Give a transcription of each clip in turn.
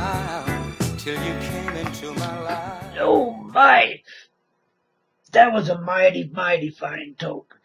smile till you came into my life. Oh my! That was a mighty, mighty fine talk.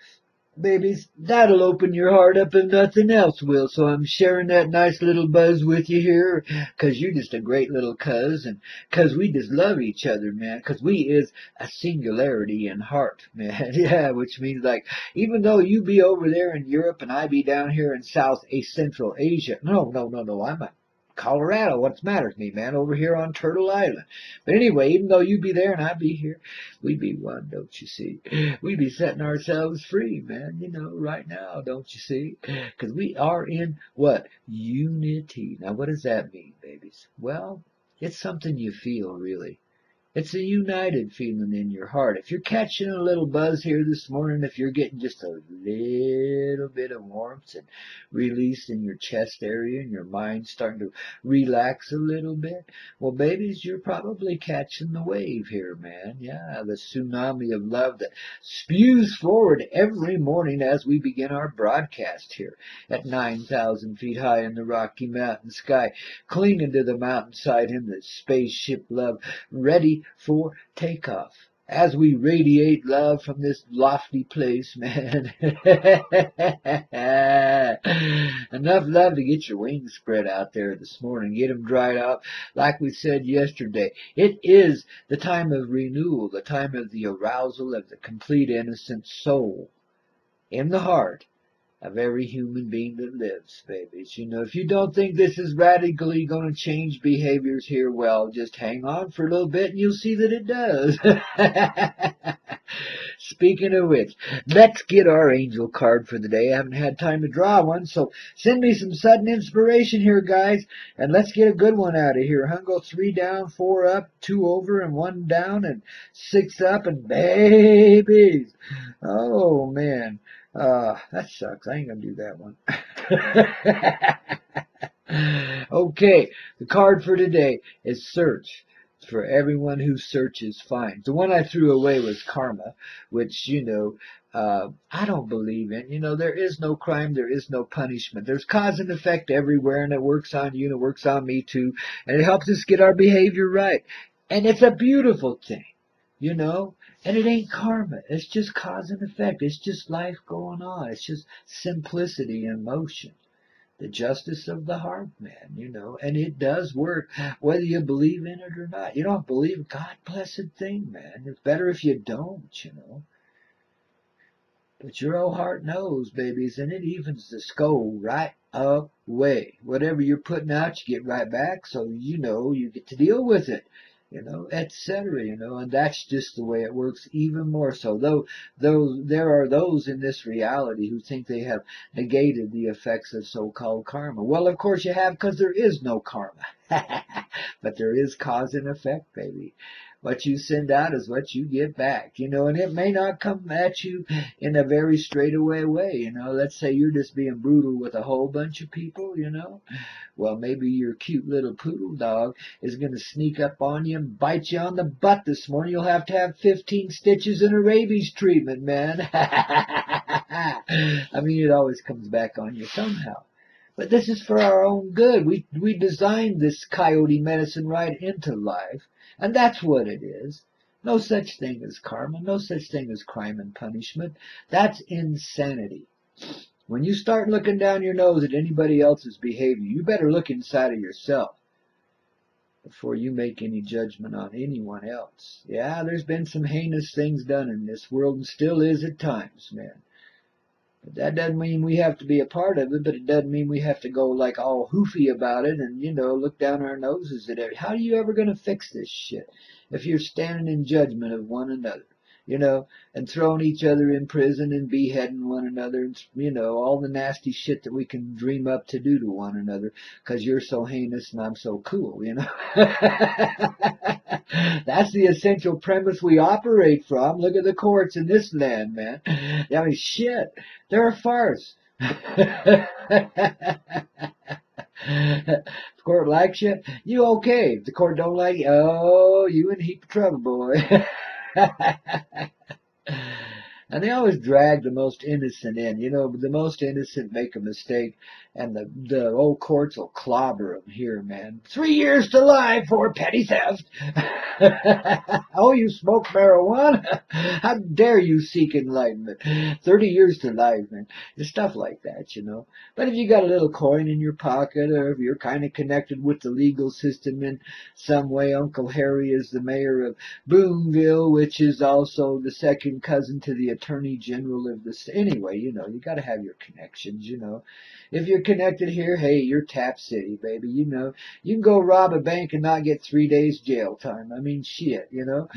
Babies, that'll open your heart up if nothing else will, so I'm sharing that nice little buzz with you here, 'cause you're just a great little cuz, and 'cause we just love each other, man, 'cause we is a singularity in heart, man. Yeah, which means, like, even though you be over there in Europe and I be down here in South Central Asia, no, I'm a Colorado, what's the matter with me, man, over here on Turtle Island. But anyway, even though you be there and I be here, we be one, don't you see? We be setting ourselves free, man, right now, don't you see? Because we are in, what? Unity. Now, what does that mean, babies? Well, it's something you feel, really. It's a united feeling in your heart. If you're catching a little buzz here this morning, if you're getting just a little bit of warmth and release in your chest area and your mind starting to relax a little bit, well, babies, you're probably catching the wave here, man. Yeah, the tsunami of love that spews forward every morning as we begin our broadcast here at 9,000 feet high in the Rocky Mountain sky, clinging to the mountainside in the spaceship love, ready for takeoff as we radiate love from this lofty place, man. Enough love to get your wings spread out there this morning, get them dried out. Like we said yesterday, it is the time of renewal, the time of the arousal of the complete innocent soul in the heart of every human being that lives, babies. If you don't think this is radically going to change behaviors here, well, just hang on for a little bit and you'll see that it does. Speaking of which, let's get our angel card for the day. I haven't had time to draw one, so send me some sudden inspiration here, guys, and let's get a good one out of here. Go 3 down, 4 up, 2 over, and 1 down, and 6 up, and babies. Oh, man. That sucks. I ain't gonna do that one. Okay, the card for today is search. For everyone who searches finds. The one I threw away was karma, which, I don't believe in. There is no crime, there is no punishment. There's cause and effect everywhere, and it works on you, and it works on me too, and it helps us get our behavior right. And it's a beautiful thing, and it ain't karma. It's just cause and effect. It's just life going on. It's just simplicity in motion. The justice of the heart, man, and it does work, whether you believe in it or not. You don't believe, God blessed thing, man. It's better if you don't, But your old heart knows, babies, and it evens the score right away. Whatever you're putting out, you get right back, so you get to deal with it. Etc., and that's just the way it works, even more so. Though there are those in this reality who think they have negated the effects of so-called karma. Well, of course you have, because there is no karma. But there is cause and effect, baby. What you send out is what you get back, and it may not come at you in a very straightaway way, Let's say you're just being brutal with a whole bunch of people, Well, maybe your cute little poodle dog is going to sneak up on you and bite you on the butt this morning. You'll have to have 15 stitches and a rabies treatment, man. I mean, it always comes back on you somehow. But this is for our own good. We designed this coyote medicine right into life. And that's what it is. No such thing as karma. No such thing as crime and punishment. That's insanity. When you start looking down your nose at anybody else's behavior, you better look inside of yourself before you make any judgment on anyone else. Yeah, there's been some heinous things done in this world and still is at times, man. But that doesn't mean we have to be a part of it, but it doesn't mean we have to go like all hoofy about it and, look down our noses at it. How are you ever going to fix this shit if you're standing in judgment of one another, and throwing each other in prison and beheading one another, and, all the nasty shit that we can dream up to do to one another because you're so heinous and I'm so cool, That's the essential premise we operate from. Look at the courts in this land, man. I mean, shit, they're a farce. If the court likes you, you okay. If the court don't like you, oh, you in a heap of trouble, boy. And they always drag the most innocent in. You know, the most innocent make a mistake, and the old courts will clobber them here, man. 3 years to life for petty theft. Oh, you smoke marijuana? How dare you seek enlightenment? 30 years to life, man. Stuff like that, you know. But if you got a little coin in your pocket, or if you're kind of connected with the legal system in some way, Uncle Harry is the mayor of Boonville, which is also the second cousin to the Attorney General of the state. Anyway, you know, you got to have your connections, you know. If you're connected here, hey, you're Tap City, baby. You know, you can go rob a bank and not get 3 days jail time. I mean, shit, you know.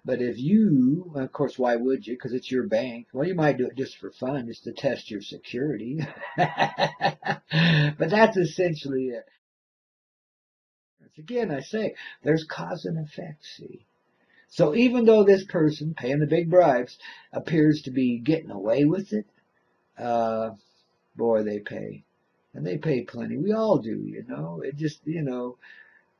But if you, of course, why would you? Because it's your bank. Well, you might do it just for fun, just to test your security. But that's essentially it. Again, I say, there's cause and effect, see. So even though this person paying the big bribes appears to be getting away with it, uh, boy, they pay. And they pay plenty. We all do, you know. It just, you know,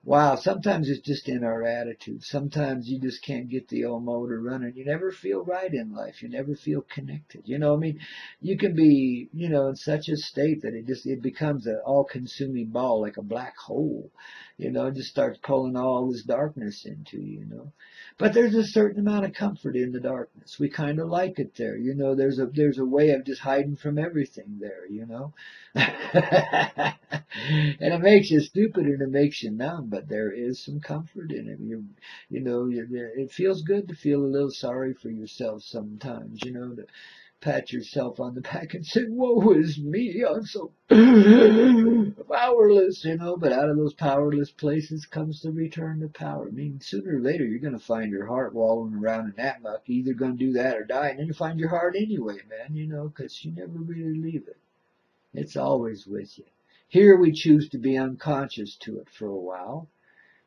wow, sometimes it's just in our attitude. Sometimes you just can't get the old motor running. You never feel right in life. You never feel connected. You know, I mean, you can be, you know, in such a state that it becomes an all-consuming ball, like a black hole. You know, it just starts pulling all this darkness into you, you know. But there's a certain amount of comfort in the darkness. We kind of like it there. You know, there's a way of just hiding from everything there, you know. And it makes you stupid and it makes you numb, but there is some comfort in it. You know, it feels good to feel a little sorry for yourself sometimes, you know, to pat yourself on the back and say, woe is me, I'm so powerless, you know, but out of those powerless places comes the return to power. I mean, sooner or later, you're going to find your heart wallowing around in that muck. You're either going to do that or die, and then you find your heart anyway, man, you know, because you never really leave it. It's always with you. Here we choose to be unconscious to it for a while.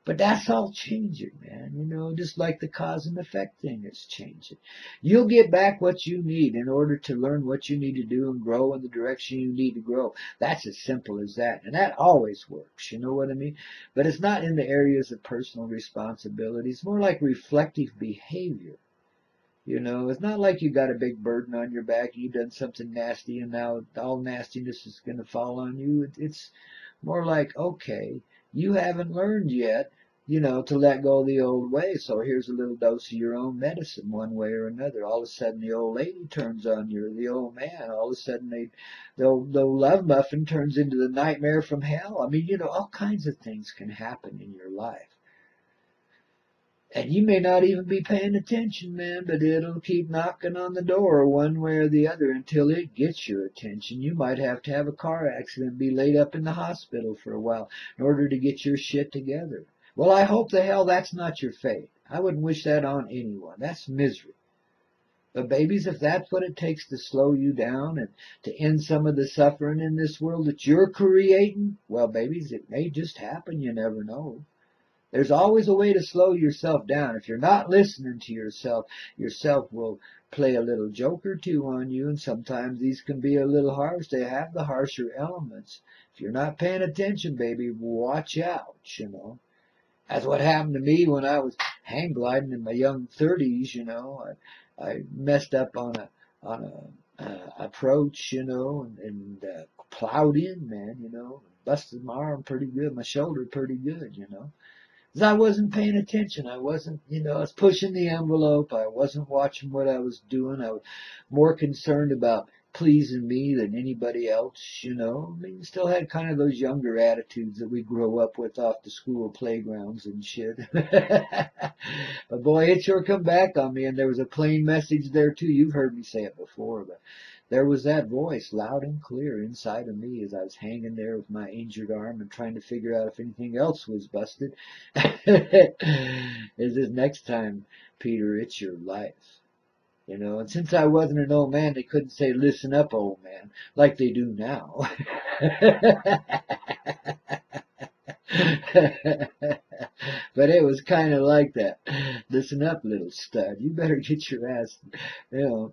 But that's all changing, man. You know, just like the cause and effect thing is changing. You'll get back what you need in order to learn what you need to do and grow in the direction you need to grow. That's as simple as that. And that always works. You know what I mean? But it's not in the areas of personal responsibility. It's more like reflective behavior. You know, it's not like you got a big burden on your back, you've done something nasty, and now all nastiness is going to fall on you. It's more like, okay, you haven't learned yet, you know, to let go of the old way. So here's a little dose of your own medicine, one way or another. All of a sudden, the old lady turns on you, or the old man. All of a sudden, the love muffin turns into the nightmare from hell. I mean, you know, all kinds of things can happen in your life. And you may not even be paying attention, man, but it'll keep knocking on the door one way or the other until it gets your attention. You might have to have a car accident, be laid up in the hospital for a while in order to get your shit together. Well, I hope the hell that's not your fate. I wouldn't wish that on anyone. That's misery. But babies, if that's what it takes to slow you down and to end some of the suffering in this world that you're creating, well, babies, it may just happen. You never know. There's always a way to slow yourself down. If you're not listening to yourself will play a little joke or two on you, and sometimes these can be a little harsh. They have the harsher elements. If you're not paying attention, baby, watch out, you know. That's what happened to me when I was hang gliding in my young 30s, you know. I messed up on a approach, you know, and plowed in, man, you know. Busted my arm pretty good, my shoulder pretty good, you know. 'Cause I wasn't paying attention. I wasn't, you know, I was pushing the envelope. I wasn't watching what I was doing. I was more concerned about pleasing me than anybody else, you know. I mean, still had kind of those younger attitudes that we grow up with off the school playgrounds and shit. But boy, it sure come back on me, and there was a plain message there too. You've heard me say it before, but there was that voice loud and clear inside of me as I was hanging there with my injured arm and trying to figure out if anything else was busted. Is this next time, Peter, it's your life. You know, and since I wasn't an old man, they couldn't say, listen up, old man, like they do now. But it was kind of like that. Listen up, little stud. You better get your ass, you know,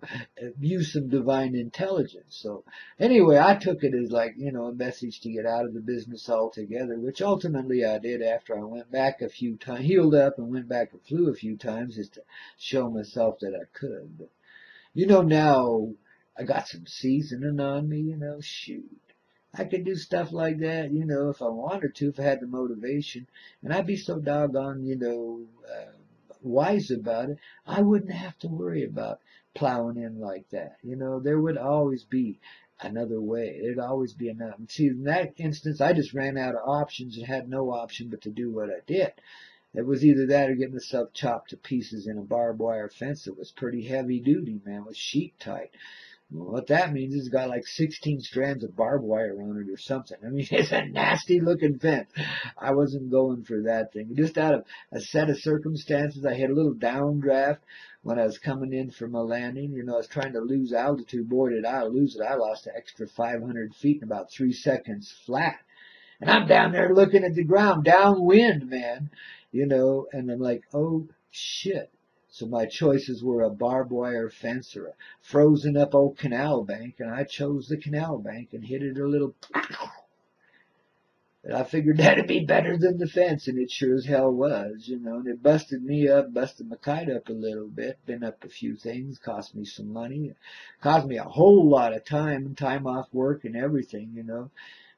use some divine intelligence. So anyway, I took it as like, you know, a message to get out of the business altogether, which ultimately I did after I went back a few times, healed up and went back and flew a few times just to show myself that I could. You know, now I got some seasoning on me, shoot. I could do stuff like that, if I wanted to, if I had the motivation. And I'd be so doggone, wise about it. I wouldn't have to worry about plowing in like that. There would always be another way. There'd always be another. See, in that instance, I just ran out of options and had no option but to do what I did. It was either that or get myself chopped to pieces in a barbed wire fence that was pretty heavy duty, man, with sheet tight. What that means is it's got like 16 strands of barbed wire on it or something. I mean, it's a nasty looking fence. I wasn't going for that thing. Just out of a set of circumstances, I had a little downdraft when I was coming in from a landing. I was trying to lose altitude. Boy, did I lose it. I lost an extra 500 feet in about 3 seconds flat. And I'm down there looking at the ground, downwind, man, and I'm like, oh shit. So my choices were a barbed wire fence or a frozen up old canal bank, and I chose the canal bank and hit it a little. And I figured that'd be better than the fence, and it sure as hell was, and it busted me up, busted my kite up a little bit, been up a few things, cost me some money, cost me a whole lot of time off work and everything.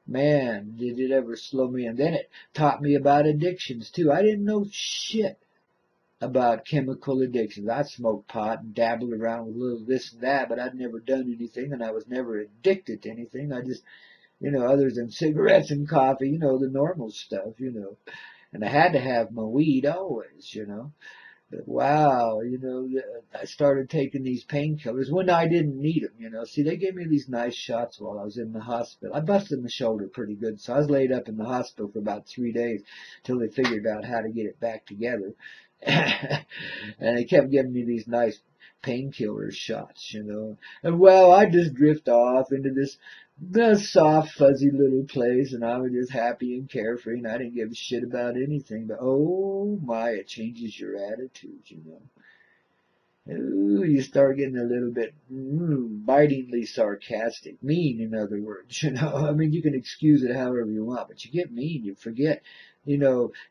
Man, did it ever slow me. And then it taught me about addictions, too. I didn't know shit about chemical addictions. I smoked pot and dabbled around with a little this and that, but I'd never done anything, and I was never addicted to anything. I just, other than cigarettes and coffee, the normal stuff. And I had to have my weed always. But wow, I started taking these painkillers when I didn't need them. See, they gave me these nice shots while I was in the hospital. I busted my shoulder pretty good, so I was laid up in the hospital for about 3 days till they figured out how to get it back together. And they kept giving me these nice painkiller shots. And well, I just drift off into the soft, fuzzy little place, and I was just happy and carefree, and I didn't give a shit about anything. But oh my, it changes your attitude. Ooh, you start getting a little bit bitingly sarcastic, mean, in other words. I mean, you can excuse it however you want, but you get mean, you forget,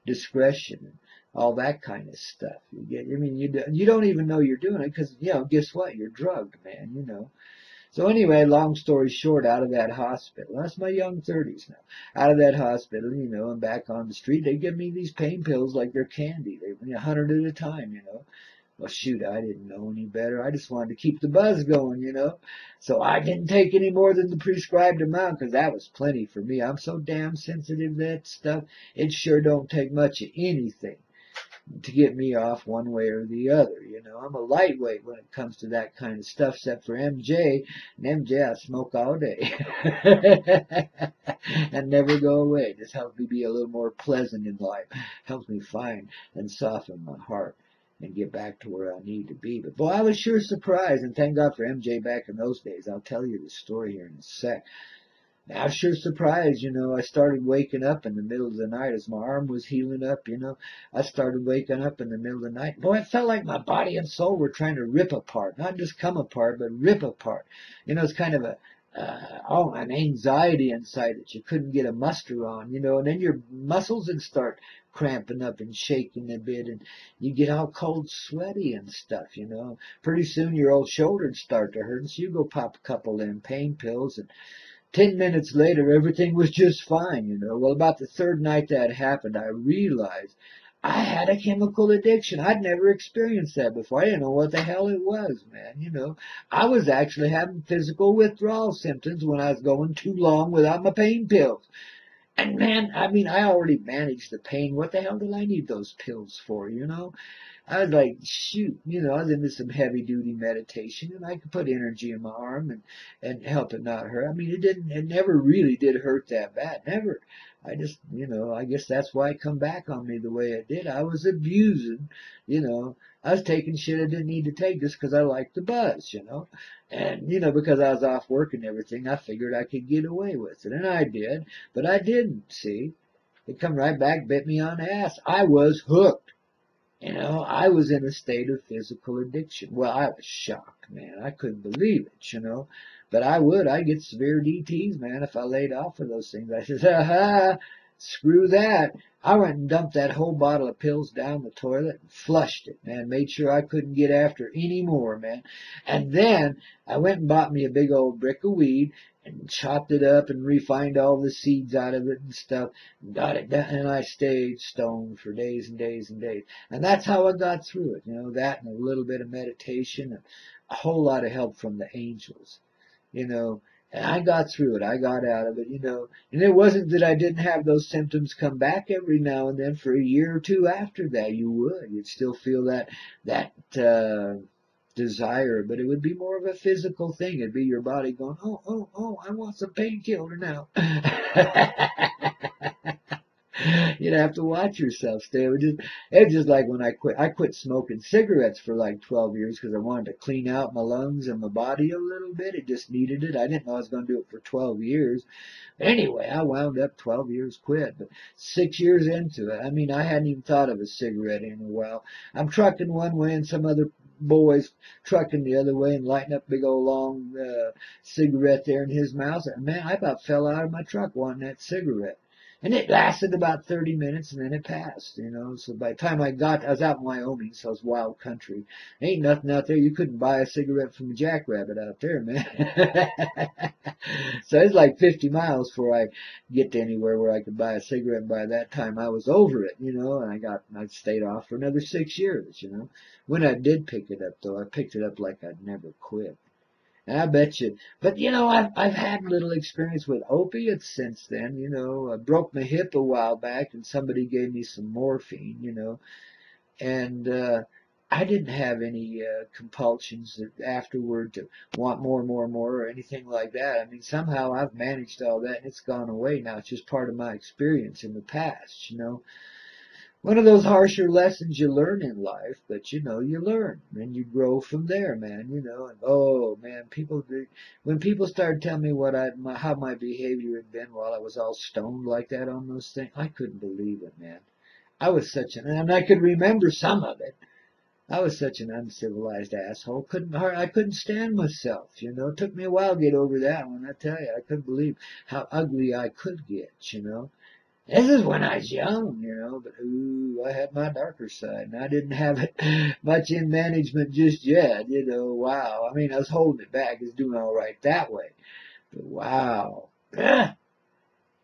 discretion and all that kind of stuff. You don't even know you're doing it because, guess what? You're drugged, man. So anyway, long story short, out of that hospital, that's my young 30s now, out of that hospital, I'm back on the street. They give me these pain pills like they're candy. They 100 at a time. Well, shoot, I didn't know any better. I just wanted to keep the buzz going. So I didn't take any more than the prescribed amount because that was plenty for me. I'm so damn sensitive to that stuff. It sure don't take much of anything to get me off one way or the other. I'm a lightweight when it comes to that kind of stuff, except for MJ. And MJ, I smoke all day and never go away. Just helps me be a little more pleasant in life. Helps me find and soften my heart and get back to where I need to be. But boy, I was sure surprised, and thank God for MJ back in those days. I'll tell you the story here in a sec. I was sure surprised, I started waking up in the middle of the night as my arm was healing up. I started waking up in the middle of the night. Boy, it felt like my body and soul were trying to rip apart. Not just come apart, but rip apart. It's kind of an anxiety inside that you couldn't get a muster on, and then your muscles would start cramping up and shaking a bit, and you get all cold sweaty and stuff. Pretty soon your old shoulder would start to hurt, and so you go pop a couple of them pain pills, and 10 minutes later, everything was just fine. Well, about the third night that happened, I realized I had a chemical addiction. I'd never experienced that before. I didn't know what the hell it was, man. I was actually having physical withdrawal symptoms when I was going too long without my pain pills. And man, I mean, I already managed the pain. What the hell did I need those pills for? I was like, shoot, I was into some heavy duty meditation, and I could put energy in my arm and help it not hurt. I mean, it never really did hurt that bad. Never. I just, I guess that's why it come back on me the way it did. I was abusing, I was taking shit I didn't need to take just because I liked the buzz. And, because I was off work and everything, I figured I could get away with it. And I did, but I didn't, see. It come right back, bit me on the ass. I was hooked. I was in a state of physical addiction. Well, I was shocked, man. I couldn't believe it. But I'd get severe DTs, man, if I laid off of those things. I said, aha, screw that. I went and dumped that whole bottle of pills down the toilet and flushed it, man. Made sure I couldn't get after any more, man. And then I went and bought me a big old brick of weed and chopped it up and refined all the seeds out of it and stuff. And got it done, and I stayed stoned for days and days and days. And that's how I got through it. You know, that and a little bit of meditation and a whole lot of help from the angels. You know, and I got through it. I got out of it, you know. And it wasn't that I didn't have those symptoms come back every now and then. For a year or two after that, you would. You'd still feel that desire, but it would be more of a physical thing. It'd be your body going, oh, oh, oh, I want some painkiller now. You'd have to watch yourself, stay. It's just like when I quit. I quit smoking cigarettes for like 12 years because I wanted to clean out my lungs and my body a little bit. It just needed it. I didn't know I was going to do it for 12 years. Anyway, I wound up 12 years quit, but 6 years into it, I mean, I hadn't even thought of a cigarette in a while. I'm trucking one way and some other boys trucking the other way and lighting up big old long cigarette there in his mouth. And man, I about fell out of my truck wanting that cigarette. And it lasted about 30 minutes and then it passed, you know. So by the time I was out in Wyoming, so it's wild country. Ain't nothing out there. You couldn't buy a cigarette from a jackrabbit out there, man. So it's like 50 miles before I get to anywhere where I could buy a cigarette. And by that time I was over it, you know, and I stayed off for another 6 years, you know. When I did pick it up though, I picked it up like I'd never quit. And I bet you, but you know, I've had little experience with opiates since then. You know, I broke my hip a while back, and somebody gave me some morphine. You know, and I didn't have any compulsions afterward to want more and more and more or anything like that. I mean, somehow I've managed all that, and it's gone away now. It's just part of my experience in the past. You know. One of those harsher lessons you learn in life, but you know, you learn and you grow from there, man, you know. And oh man, when people started telling me how my behavior had been while I was all stoned like that on those things, I couldn't believe it, man. And I could remember some of it. I was such an uncivilized asshole. I couldn't stand myself, you know. It took me a while to get over that one. I tell you, I couldn't believe how ugly I could get, you know. This is when I was young, you know, but ooh, I had my darker side, and I didn't have it much in management just yet, you know. Wow. I mean, I was holding it back. I was doing all right that way. But wow.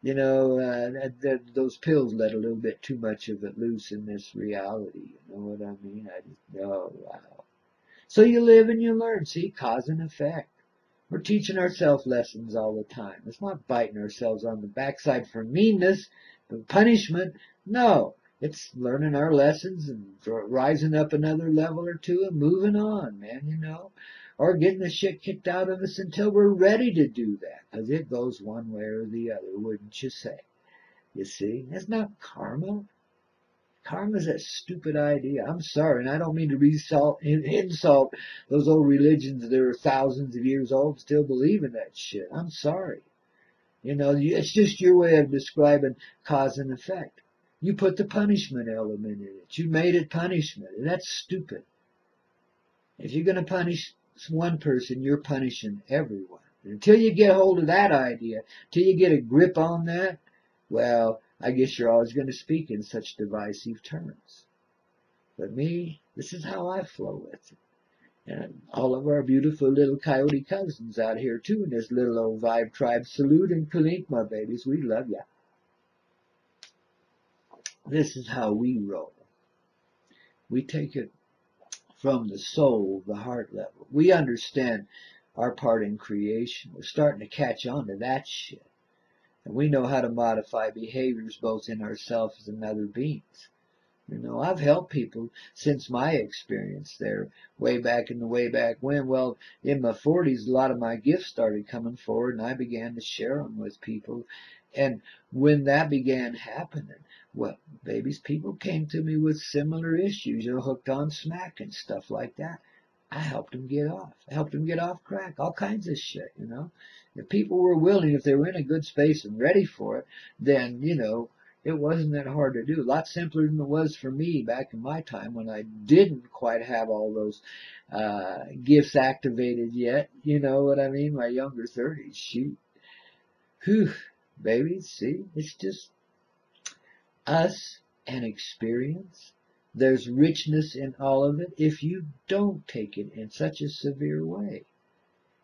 You know, those pills let a little bit too much of it loose in this reality. You know what I mean? Oh, wow. So you live and you learn. See, cause and effect. We're teaching ourselves lessons all the time. It's not biting ourselves on the backside for meanness, but punishment. No, it's learning our lessons and rising up another level or two and moving on, man, you know. Or getting the shit kicked out of us until we're ready to do that. Because it goes one way or the other, wouldn't you say? You see, it's not karma. Karma's a stupid idea. I'm sorry, and I don't mean to insult those old religions that are thousands of years old still believe in that shit. I'm sorry. You know, it's just your way of describing cause and effect. You put the punishment element in it. You made it punishment, and that's stupid. If you're going to punish one person, you're punishing everyone. Until you get hold of that idea, till you get a grip on that, well, I guess you're always going to speak in such divisive terms. But me, this is how I flow with it. And all of our beautiful little Coyote cousins out here too in this little old Vibe Tribe. Salute and Kalink, my babies. We love ya. This is how we roll. We take it from the soul, the heart level. We understand our part in creation. We're starting to catch on to that shit. And we know how to modify behaviors both in ourselves and other beings. You know, I've helped people since my experience there, way back when. Well, in my 40s, a lot of my gifts started coming forward, and I began to share them with people. And when that began happening, well, babies, people came to me with similar issues, you know, hooked on smack and stuff like that. I helped them get off. I helped them get off crack, all kinds of shit, you know. If people were willing, if they were in a good space and ready for it, then, you know, it wasn't that hard to do. A lot simpler than it was for me back in my time when I didn't quite have all those gifts activated yet. You know what I mean? My younger 30s. Shoot. Whew. Baby, see? It's just us an experience. There's richness in all of it if you don't take it in such a severe way.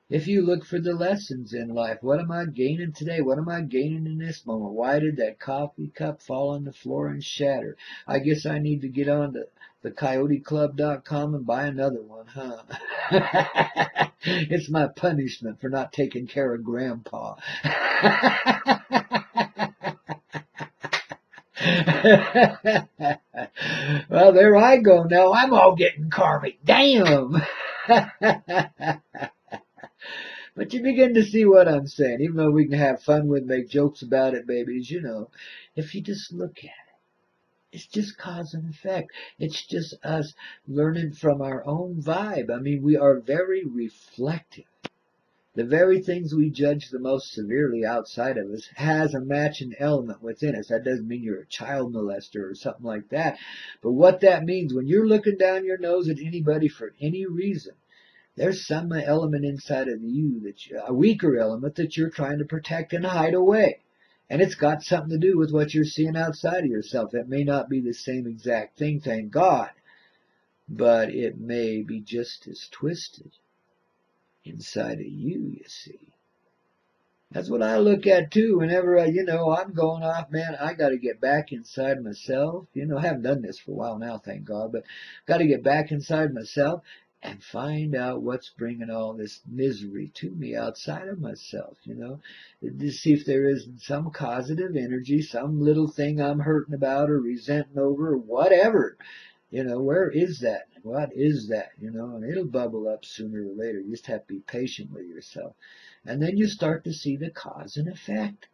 If you look for the lessons in life, what am I gaining today? What am I gaining in this moment? Why did that coffee cup fall on the floor and shatter? I guess I need to get on to the KLUB.com and buy another one, huh? It's my punishment for not taking care of Grandpa. Well, there I go now. I'm all getting karmic. Damn. But you begin to see what I'm saying. Even though we can have fun with, make jokes about it, babies, if you just look at it, it's just cause and effect. It's just us learning from our own vibe. I mean, we are very reflective. The very things we judge the most severely outside of us has a matching element within us. That doesn't mean you're a child molester or something like that. But what that means, when you're looking down your nose at anybody for any reason, there's some element inside of you, a weaker element that you're trying to protect and hide away. And it's got something to do with what you're seeing outside of yourself. It may not be the same exact thing, thank God, but it may be just as twisted inside of you, you see. That's what I look at too. Whenever I'm going off, man, I got to get back inside myself. I haven't done this for a while now, thank God, but got to get back inside myself and find out what's bringing all this misery to me outside of myself, to see if there is some causative energy, some little thing I'm hurting about or resenting over or whatever. Where is that? What is that? And it'll bubble up sooner or later. You just have to be patient with yourself. And then you start to see the cause and effect.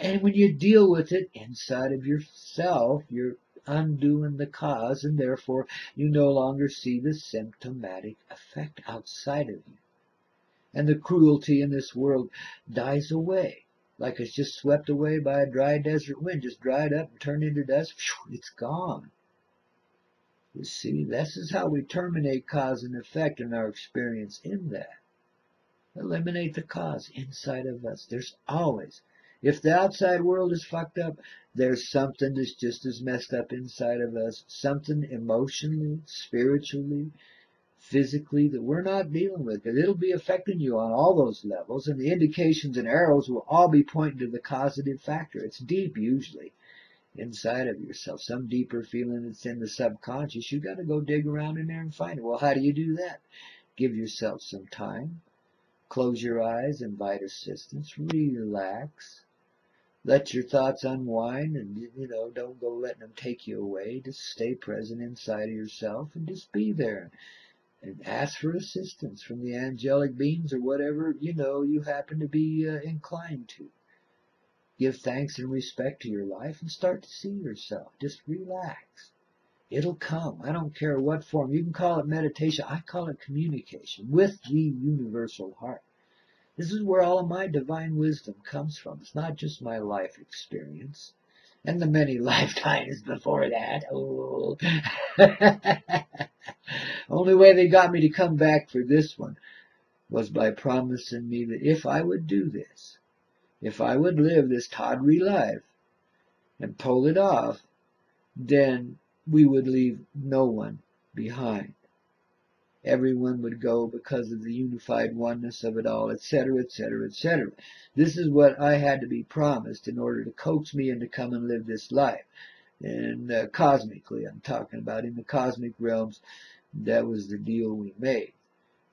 And when you deal with it inside of yourself, you're undoing the cause, and therefore you no longer see the symptomatic effect outside of you. And the cruelty in this world dies away, like it's just swept away by a dry desert wind, just dried up and turned into dust. It's gone. You see, this is how we terminate cause and effect in our experience in that. Eliminate the cause inside of us. There's always, if the outside world is fucked up, there's something that's just as messed up inside of us, something emotionally, spiritually, physically that we're not dealing with. Because it'll be affecting you on all those levels, and the indications and arrows will all be pointing to the causative factor. It's deep usually inside of yourself, some deeper feeling that's in the subconscious. You got to go dig around in there and find it. Well, how do you do that? Give yourself some time. Close your eyes, invite assistance, relax. Let your thoughts unwind and, don't go letting them take you away. Just stay present inside of yourself and just be there. And ask for assistance from the angelic beings or whatever, you happen to be inclined to. Give thanks and respect to your life and start to see yourself. Just relax. It'll come. I don't care what form. You can call it meditation. I call it communication with the universal heart. This is where all of my divine wisdom comes from. It's not just my life experience and the many lifetimes before that. Oh. Only way they got me to come back for this one was by promising me that if I would do this, if I would live this tawdry life and pull it off, then we would leave no one behind. Everyone would go because of the unified oneness of it all, etc., etc., etc. This is what I had to be promised in order to coax me into come and live this life. And cosmically, I'm talking about in the cosmic realms, that was the deal we made.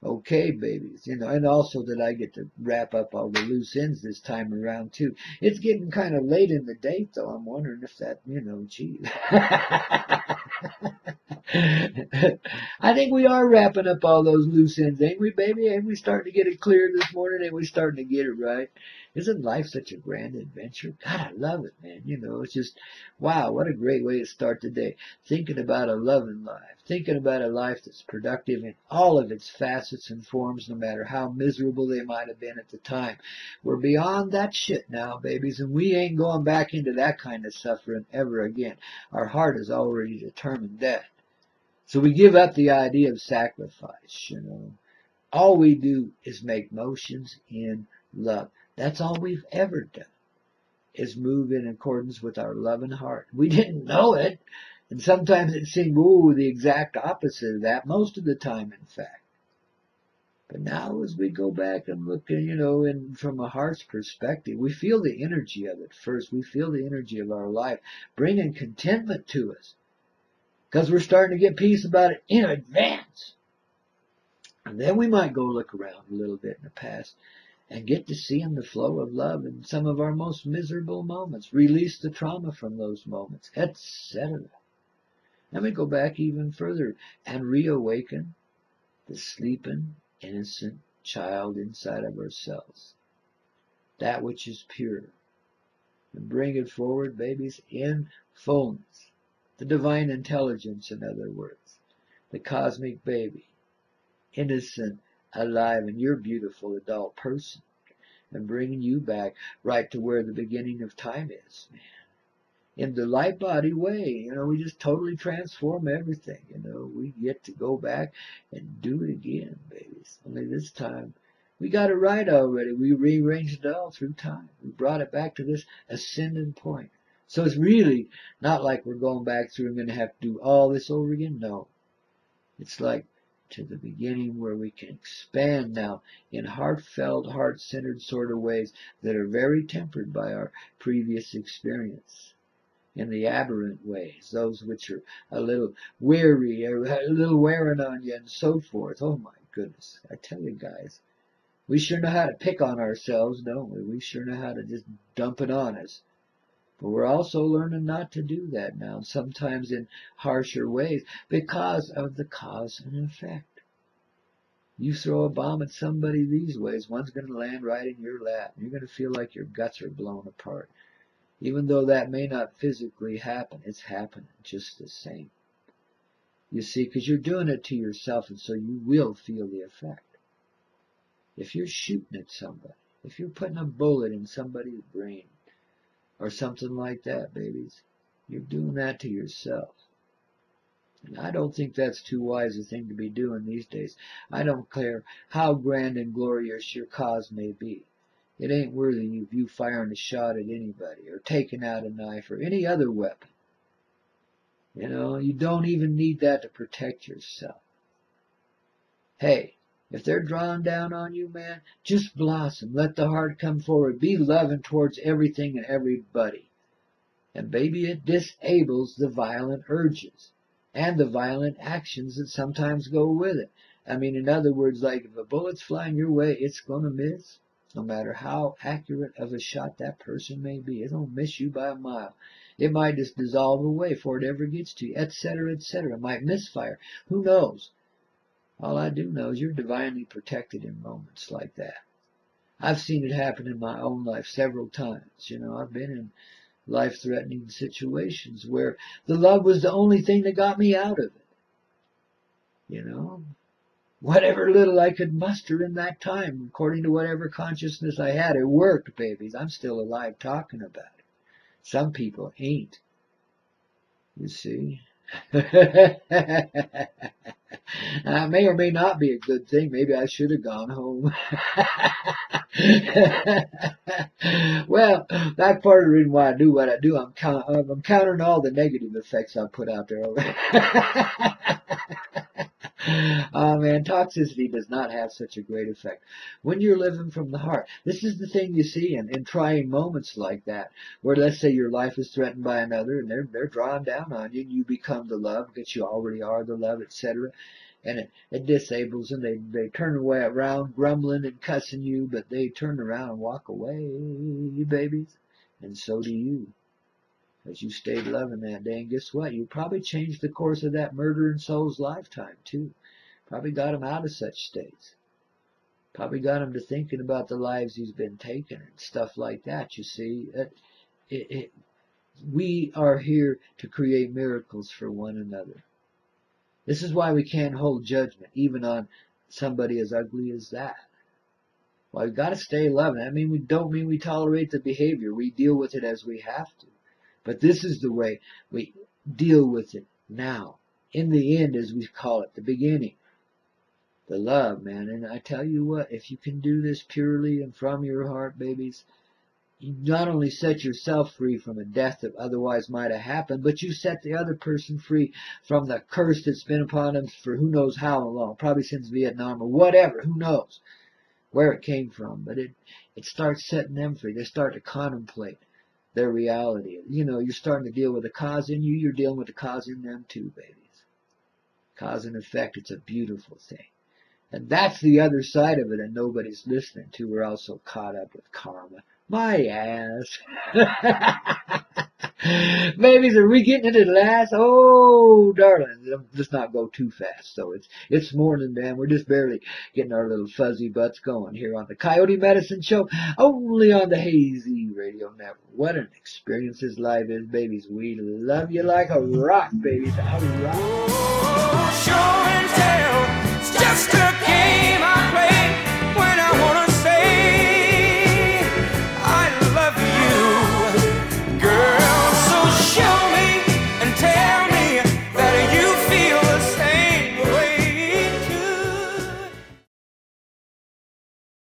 Okay, babies, and also that I get to wrap up all the loose ends this time around, too. It's getting kind of late in the date, though. I'm wondering if that, gee. I think we are wrapping up all those loose ends, ain't we, baby? Ain't we starting to get it clear this morning? Ain't we starting to get it right? Isn't life such a grand adventure? God, I love it, man. It's just, wow, what a great way to start the day. Thinking about a loving life. Thinking about a life that's productive in all of its facets and forms, no matter how miserable they might have been at the time. We're beyond that shit now, babies, and we ain't going back into that kind of suffering ever again. Our heart has already determined that. So we give up the idea of sacrifice, All we do is make motions in love. That's all we've ever done. is move in accordance with our loving heart. We didn't know it, and sometimes it seemed, ooh, the exact opposite of that, most of the time, in fact. But now as we go back and look, from a heart's perspective, we feel the energy of it first. We feel the energy of our life bringing contentment to us because we're starting to get peace about it in advance. And then we might go look around a little bit in the past and get to seeing the flow of love in some of our most miserable moments, release the trauma from those moments, etc. Then we go back even further and reawaken the sleeping, innocent child inside of ourselves, that which is pure, and bring it forward, babies, in fullness. The divine intelligence, in other words, the cosmic baby, innocent, alive, and your beautiful adult person, and bringing you back right to where the beginning of time is, man. In the light body way, we just totally transform everything, we get to go back and do it again, babies. Only this time, we got it right already. We rearranged it all through time. We brought it back to this ascending point. So it's really not like we're going back through and going to have to do all this over again. No. It's like to the beginning where we can expand now in heartfelt, heart-centered sort of ways that are very tempered by our previous experience. In the aberrant ways, those which are a little weary, or a little wearing on you, and so forth. Oh my goodness. I tell you guys, we sure know how to pick on ourselves, don't we? We sure know how to just dump it on us. But we're also learning not to do that now, sometimes in harsher ways, because of the cause and effect. You throw a bomb at somebody these ways, one's going to land right in your lap. You're going to feel like your guts are blown apart. Even though that may not physically happen, it's happening just the same. You see, because you're doing it to yourself, and so you will feel the effect. If you're shooting at somebody, if you're putting a bullet in somebody's brain, or something like that, babies, you're doing that to yourself. And I don't think that's too wise a thing to be doing these days. I don't care how grand and glorious your cause may be. It ain't worthy of you firing a shot at anybody, or taking out a knife, or any other weapon. You don't even need that to protect yourself. Hey, if they're drawing down on you, man, just blossom. Let the heart come forward. Be loving towards everything and everybody. And baby, it disables the violent urges and the violent actions that sometimes go with it. I mean, in other words, like if a bullet's flying your way, it's going to miss. No matter how accurate of a shot that person may be, it don't miss you by a mile. It might just dissolve away before it ever gets to you, etc., etc. It might misfire. Who knows? All I do know is you're divinely protected in moments like that. I've seen it happen in my own life several times. I've been in life-threatening situations where the love was the only thing that got me out of it. Whatever little I could muster in that time, according to whatever consciousness I had, it worked, babies. I'm still alive talking about it. Some people ain't. You see? It may or may not be a good thing. Maybe I should have gone home. Well, that's part of the reason why I do what I do. I'm countering all the negative effects I put out there. Oh man, toxicity does not have such a great effect. When you're living from the heart, this is the thing you see in trying moments like that, where let's say your life is threatened by another and they're drawing down on you and you become the love because you already are the love, etc. And it disables them. They turn away around grumbling and cussing you, but they turn around and walk away, babies. And so do you. Because you stayed loving that day, and guess what? You probably changed the course of that murdering soul's lifetime, too. Probably got him out of such states. Probably got him to thinking about the lives he's been taking and stuff like that, you see. We are here to create miracles for one another. This is why we can't hold judgment, even on somebody as ugly as that. Well, we've got to stay loving. I mean, we don't mean we tolerate the behavior. We deal with it as we have to. But this is the way we deal with it now. In the end, as we call it, the beginning. The love, man. And I tell you what, if you can do this purely and from your heart, babies, you not only set yourself free from a death that otherwise might have happened, but you set the other person free from the curse that's been upon them for who knows how long, probably since Vietnam or whatever, who knows where it came from. But it starts setting them free. They start to contemplate their reality. You know, you're starting to deal with the cause in you, you're dealing with the cause in them too, babies. Cause and effect, it's a beautiful thing. And that's the other side of it, and nobody's listening to. We're all so caught up with karma. My ass. Babies, are we getting into the last? Oh, darling, let's not go too fast. So it's morning, man. We're just barely getting our little fuzzy butts going here on the Coyote Medicine Show, only on the Hazy Radio Network. What an experience this life is, babies. We love you like a rock, babies. All right. Oh, sure